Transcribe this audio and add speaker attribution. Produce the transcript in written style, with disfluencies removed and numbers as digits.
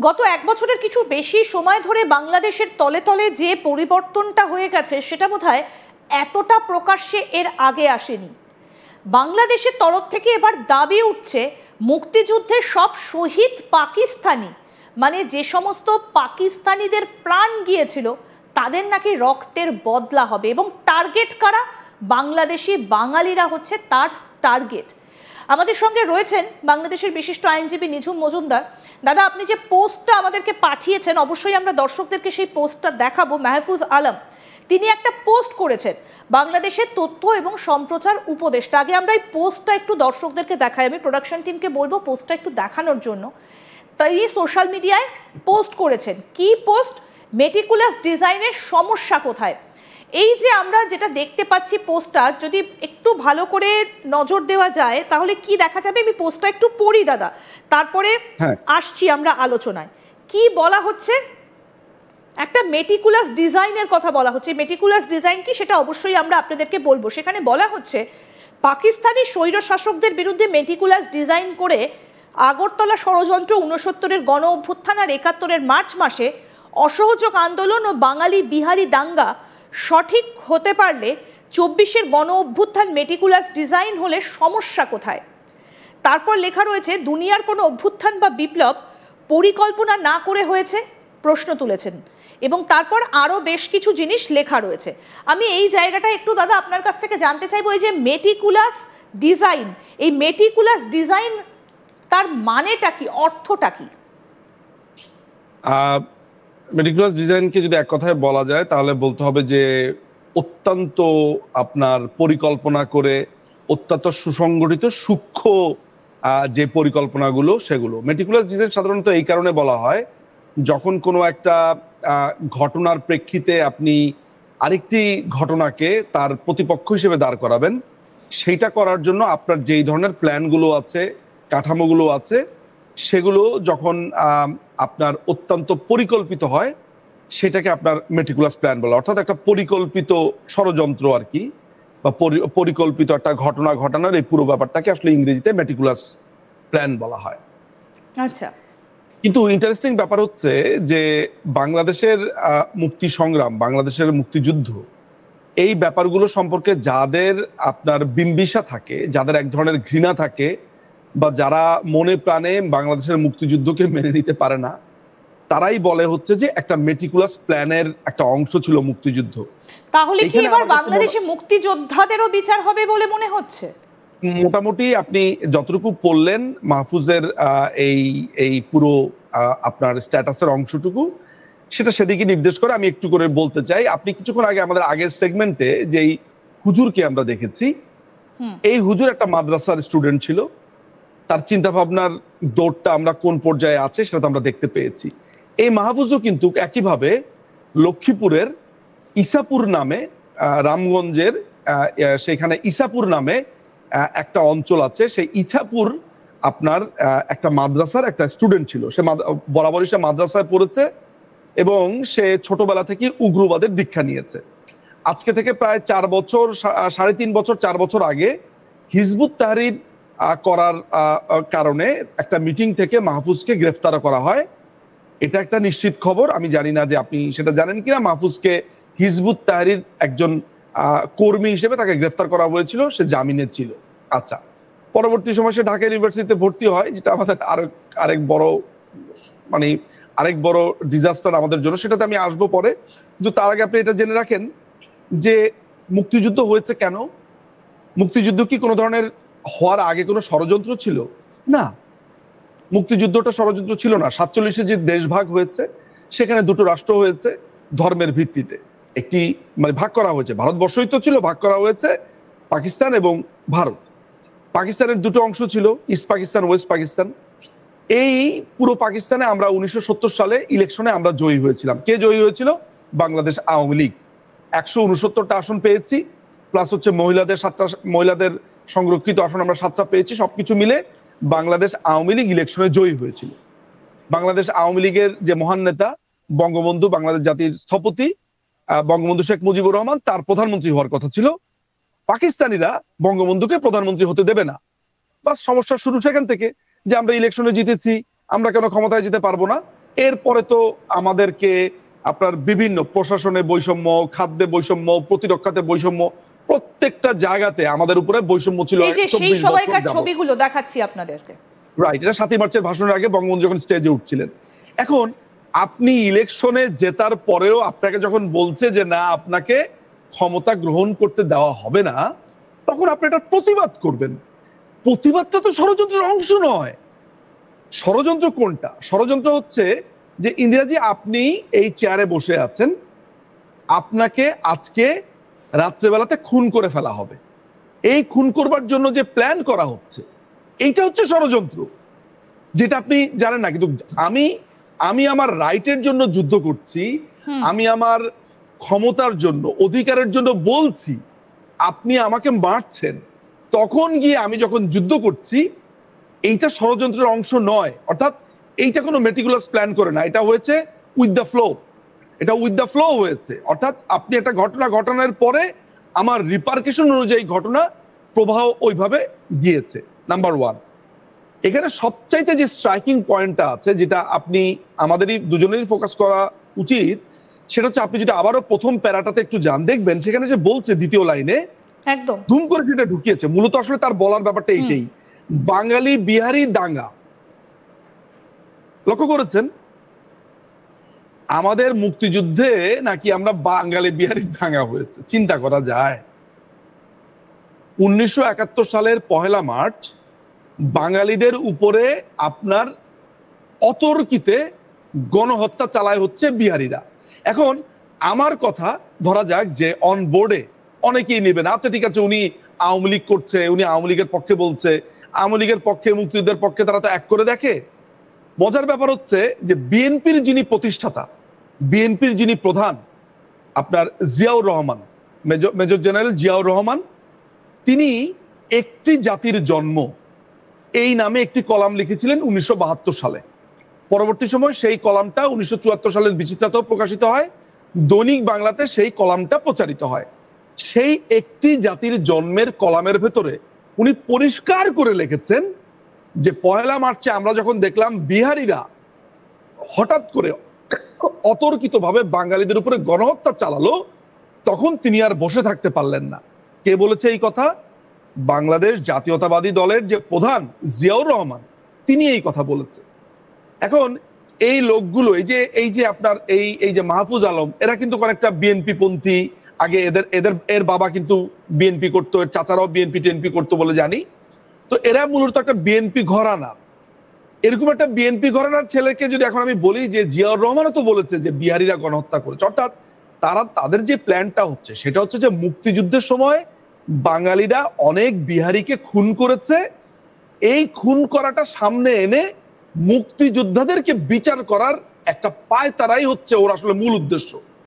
Speaker 1: গত এক বছরের কিছু বেশি সময় ধরে বাংলাদেশের তলে তলে যে পরিবর্তনটা হয়ে গেছে সেটা বোধহয় এতটা প্রকাশ্যে এর আগে আসেনি। বাংলাদেশের তরফ থেকে এবার দাবি উঠছে মুক্তিযুদ্ধের সব শহীদ পাকিস্তানি, মানে যে সমস্ত পাকিস্তানিদের প্রাণ গিয়েছিল তাদের নাকি রক্তের বদলা হবে, এবং টার্গেট কারা? বাংলাদেশি বাঙালিরা হচ্ছে তার টার্গেট। আমাদের সঙ্গে রয়েছেন বাংলাদেশের বিশিষ্ট আইনজীবী নিঝুম মজুমদার। দাদা, আপনি যে পোস্টটা আমাদেরকে পাঠিয়েছেন, অবশ্যই আমরা দর্শকদেরকে সেই পোস্টটা দেখাবো। মাহফুজ আলম তিনি একটা পোস্ট করেছেন, বাংলাদেশের তথ্য এবং সম্প্রচার উপদেষ্টা। আগে আমরা এই পোস্টটা একটু দর্শকদেরকে দেখাই, আমি প্রোডাকশন টিমকে বলবো পোস্টটা একটু দেখানোর জন্য। তাই সোশ্যাল মিডিয়ায় পোস্ট করেছেন, কি পোস্ট? মেটিকুলাস ডিজাইনের সমস্যা কোথায়। এই যে আমরা যেটা দেখতে পাচ্ছি পোস্টটা, যদি একটু ভালো করে নজর দেওয়া যায় তাহলে কি দেখা যাবে, আমি পোস্টটা একটু পড়ি দাদা, তারপরে আসছি আমরা আলোচনায়। কি বলা হচ্ছে? একটা মেটিকুলাস ডিজাইনের কথা বলা হচ্ছে। মেটিকুলাস ডিজাইন কি সেটা অবশ্যই আমরা আপনাদেরকে বলবো। সেখানে বলা হচ্ছে পাকিস্তানি স্বৈর শাসকদের বিরুদ্ধে মেটিকুলাস ডিজাইন করে আগরতলা ষড়যন্ত্র, 69-এর গণ অভ্যুত্থান আর 71-এর মার্চ মাসে অসহযোগ আন্দোলন ও বাঙালি বিহারি দাঙ্গা সঠিক হতে পারলে 24-এর গণ অভ্যুত্থান মেটিকুলাস ডিজাইন হলে সমস্যা কোথায়? তারপর লেখা রয়েছে দুনিয়ার কোনো অভ্যুত্থান বা বিপ্লব পরিকল্পনা না করে হয়েছে, প্রশ্ন তুলেছেন, এবং তারপর আরও বেশ কিছু জিনিস লেখা রয়েছে। আমি এই জায়গাটা একটু দাদা আপনার কাছ থেকে জানতে চাইবো, এই যে মেটিকুলাস ডিজাইন, এই মেটিকুলাস ডিজাইন তার মানেটা কি, অর্থটা কি?
Speaker 2: মেটিকুলাস ডিজাইনকে যদি এক কথায় বলা যায় তাহলে বলতে হবে যে অত্যন্ত আপনার পরিকল্পনা করে, অত্যন্ত সুসংগঠিত সূক্ষ্ম যে পরিকল্পনাগুলো সেগুলো। মেটিকুলাস ডিজাইন সাধারণত এই কারণে বলা হয়, যখন কোনো একটা ঘটনার প্রেক্ষিতে আপনি আরেকটি ঘটনাকে তার প্রতিপক্ষ হিসেবে দাঁড় করাবেন, সেইটা করার জন্য আপনার যেই ধরনের প্ল্যানগুলো আছে, কাঠামোগুলো আছে, সেগুলো যখন আপনার অত্যন্ত পরিকল্পিত হয় সেটাকে আপনার মেটিকুলাস প্ল্যান বলা। অর্থাৎ একটা পরিকল্পিত ষড়যন্ত্র আর কি, বা পরিকল্পিত একটা ঘটনা ঘটানোর এই পুরো ব্যাপারটাকে আসলে ইংরেজিতে মেটিকুলাস প্ল্যান বলা হয়।
Speaker 1: আচ্ছা,
Speaker 2: কিন্তু ইন্টারেস্টিং ব্যাপার হচ্ছে যে বাংলাদেশের মুক্তি সংগ্রাম, বাংলাদেশের মুক্তিযুদ্ধ, এই ব্যাপারগুলো সম্পর্কে যাদের আপনার বিম্বিষা থাকে, যাদের এক ধরনের ঘৃণা থাকে, বা যারা মনে প্রাণে বাংলাদেশের মুক্তিযুদ্ধকে মেনে নিতে পারে না, তারাই বলে হচ্ছে যে একটা মেটিকুলাস প্ল্যানের একটা অংশ ছিল মুক্তিযুদ্ধ।
Speaker 1: তাহলে কি এবার বাংলাদেশে মুক্তিযোদ্ধাদেরও বিচার হবে বলে মনে হচ্ছে?
Speaker 2: মোটামুটি আপনি যতটুকু পড়লেন মাহফুজের এই পুরো আপনার স্ট্যাটাসের অংশটুকু, সেটা সেদিকে নির্দেশ করে। আমি একটু করে বলতে চাই, আপনি কিছুক্ষণ আগে আমাদের আগের সেগমেন্টে যেই হুজুরকে আমরা দেখেছি, এই হুজুর একটা মাদ্রাসার স্টুডেন্ট ছিল। তার চিন্তা ভাবনার দৌড়টা আমরা কোন পর্যায়ে আছে সেটা আমরা দেখতে পেয়েছি। এই মাহফুজও কিন্তু একইভাবে লক্ষ্মীপুরের ইসাপুর নামে, রামগঞ্জের সেখানে ইসাপুর নামে একটা অঞ্চল আছে, সেই ইসাপুর আপনার একটা মাদ্রাসার একটা স্টুডেন্ট ছিল। সে বরাবরই সে মাদ্রাসায় পড়েছে এবং সে ছোটবেলা থেকে উগ্রবাদের দীক্ষা নিয়েছে। আজকে থেকে প্রায় 4 বছর, 3.5 বছর, 4 বছর আগে হিজবুত তাহরির করার কারণে একটা মিটিং থেকে মাহফুজকে গ্রেফতার করা হয়। এটা একটা নিশ্চিত খবর, আমি জানি না যে আপনি সেটা জানেন কিনা। মাহফুজকে হিজবুত তাহরির একজন কর্মী হিসেবে তাকে গ্রেফতার করা হয়েছিল, সে জামিনে ছিল। আচ্ছা, পরবর্তী সময় সে ঢাকা ইউনিভার্সিটিতে ভর্তি হয়, যেটা আমাদের আরেক বড় ডিজাস্টার আমাদের জন্য, সেটাতে আমি আসবো পরে। কিন্তু তার আগে আপনি এটা জেনে রাখেন যে মুক্তিযুদ্ধ হয়েছে কেন? মুক্তিযুদ্ধ কি কোনো ধরনের হওয়ার আগে কোনো ষড়যন্ত্র ছিল? না, মুক্তিযুদ্ধটা ষড়যন্ত্র ছিল না। 47-এ যে দেশ ভাগ হয়েছে, সেখানে দুটো রাষ্ট্র হয়েছে ধর্মের ভিত্তিতে। একটি ভাগ করা হয়েছে, ভারতবর্ষই তো ছিল, ভাগ করা হয়েছে পাকিস্তান এবং ভারত। পাকিস্তানের দুটো অংশ ছিল, ইস্ট পাকিস্তান, ওয়েস্ট পাকিস্তান। এই পুরো পাকিস্তানে আমরা 1970 সালে ইলেকশনে আমরা জয়ী হয়েছিলাম। কে জয়ী হয়েছিল? বাংলাদেশ আওয়ামী লীগ। 169টা আসন পেয়েছি, প্লাস হচ্ছে মহিলাদের সংরক্ষিত আসন আমরা 7টা পেয়েছি। সবকিছু মিলে বাংলাদেশ আওয়ামী লীগ ইলেকশনে জয়ী হয়েছিল। বাংলাদেশ আওয়ামী লীগের যে মহান নেতা বঙ্গবন্ধু, বাংলাদেশ জাতির স্থপতি বঙ্গবন্ধু শেখ মুজিবুর রহমান, তার প্রধানমন্ত্রী হওয়ার কথা ছিল। পাকিস্তানিরা বঙ্গবন্ধুকে প্রধানমন্ত্রী হতে দেবে না। বাস সমস্যা শুরু সেখান থেকে, যে আমরা ইলেকশনে জিতেছি, আমরা কেন ক্ষমতায় যেতে পারবো না? এরপরে তো আমাদেরকে আপনার বিভিন্ন প্রশাসনে বৈষম্য, খাদ্যে বৈষম্য, প্রতিরক্ষাতে বৈষম্য, প্রত্যেকটা জায়গাতে আমাদের উপরে বৈষম্য ছিল।
Speaker 1: এই যে সেই সময়কার ছবিগুলো দেখাচ্ছি আপনাদেরকে,
Speaker 2: রাইট, এটা 7ই মার্চের ভাষণের আগে বঙ্গবন্ধু যখন স্টেজে উঠছিলেন। এখন আপনি ইলেকশনে জেতার পরেও আপনাকে যখন বলছে যে না আপনাকে ক্ষমতা গ্রহণ করতে দেওয়া হবে না, তখন আপনি এটা প্রতিবাদ করবেন। প্রতিবাদটা তো ষড়যন্ত্রের অংশ নয়। ষড়যন্ত্র কোনটা? ষড়যন্ত্র হচ্ছে যে ইন্দিরাজি আপনি এই চেয়ারে বসে আছেন, আপনাকে আজকে রাত্রেবেলাতে খুন করে ফেলা হবে। এই খুন করবার জন্য যে প্ল্যান করা হচ্ছে এইটা হচ্ছে ষড়যন্ত্র, যেটা আপনি জানেন না। কিন্তু আমি আমার রাইটের জন্য যুদ্ধ করছি, আমি আমার ক্ষমতার জন্য, অধিকারের জন্য বলছি, আপনি আমাকে মারছেন, তখন গিয়ে আমি যখন যুদ্ধ করছি এইটা ষড়যন্ত্রের অংশ নয়। অর্থাৎ এইটা কোনো মেটিকুলাস প্ল্যান করে না, এটা হয়েছে উইথ দ্য ফ্লো। এটা উইথ দ্য ফ্লো হয়েছে, অর্থাৎ আপনি একটা ঘটনা ঘটানোর পরে আমার রিপারকেশন অনুযায়ী ঘটনা প্রবাহ ওইভাবে গিয়েছে। নাম্বার ওয়ান, এখানে সবচাইতে যে স্ট্রাইকিং পয়েন্টটা আছে, যেটা আপনি আমাদেরই দুজনেরই ফোকাস করা উচিত, সেটা হচ্ছে আপনি যদি আবারও প্রথম প্যারাটাতে একটু যান, দেখবেন সেখানে যে বলছে দ্বিতীয় লাইনে
Speaker 1: একদম
Speaker 2: ধুম করে সেটা ঢুকিয়েছে। মূলত আসলে তার বলার ব্যাপারটা এইটাই, বাঙালি বিহারি দাঙ্গা। লক্ষ্য করেছেন আমাদের মুক্তিযুদ্ধে নাকি আমরা বাঙালি বিহারি দাঙ্গা হয়েছে? চিন্তা করা যায়। 1971 সালের 1 মার্চ বাঙালিদের উপরে আপনার অতর্কিতে গণহত্যা চালায় হচ্ছে বিহারিরা। এখন আমার কথা ধরা যাক যে অন বোর্ডে অনেকেই নেবেন, আচ্ছা ঠিক আছে উনি আওয়ামী লীগ করছে, উনি আওয়ামী লীগের পক্ষে বলছে, আওয়ামী লীগের পক্ষে মুক্তিযুদ্ধের পক্ষে তারা তো এক করে দেখে। মজার ব্যাপার হচ্ছে যে বিএনপির যিনি প্রতিষ্ঠাতা, বিএনপির যিনি প্রধান আপনার জিয়াউর রহমান, মেজর জেনারেল জিয়াউর রহমান, তিনি একটি জাতির জন্ম এই নামে একটি কলাম লিখেছিলেন 1972 সালে। পরবর্তী সময় সেই কলামটা 1974 সালের বিচিত্রাতেও প্রকাশিত হয়, দৈনিক বাংলাতে সেই কলামটা প্রচারিত হয়। সেই একটি জাতির জন্মের কলামের ভেতরে উনি পরিষ্কার করে লিখেছেন যে 1 মার্চে আমরা যখন দেখলাম বিহারিরা হঠাৎ করে অতর্কিতভাবে বাঙালিদের উপরে গণহত্যা চালালো, তখন তিনি আর বসে থাকতে পারলেন না। কে বলেছে এই কথা? বাংলাদেশ জাতীয়তাবাদী দলের যে প্রধান জিয়াউর রহমান, তিনি এই কথা বলেছে। এখন এই লোকগুলো এই যে আপনার এই যে মাহফুজ আলম, এরা কিন্তু অনেকটা বিএনপি পন্থী। আগে এর বাবা কিন্তু বিএনপি করতো, এর চাচারাও বিএনপি টিএনপি করতো বলে জানি। তো এরা মূলত একটা বিএনপি ঘরানা। এরকম একটা বিএনপি ঘরানার ছেলেকে যদি এখন আমি বলি যে জিয়াউর রহমানও তো বলেছে যে বিহারিরা গণহত্যা করেছে, অর্থাৎ তাদের যে প্ল্যানটা হচ্ছে সেটা হচ্ছে যে মুক্তিযুদ্ধের সময় বাঙালিরা অনেক বিহারিকে খুন করেছে, এই খুন করাটা সামনে এনে মুক্তিযোদ্ধাদেরকে বিচার করার একটা পায়তারাই হচ্ছে ওর আসলে মূল উদ্দেশ্য।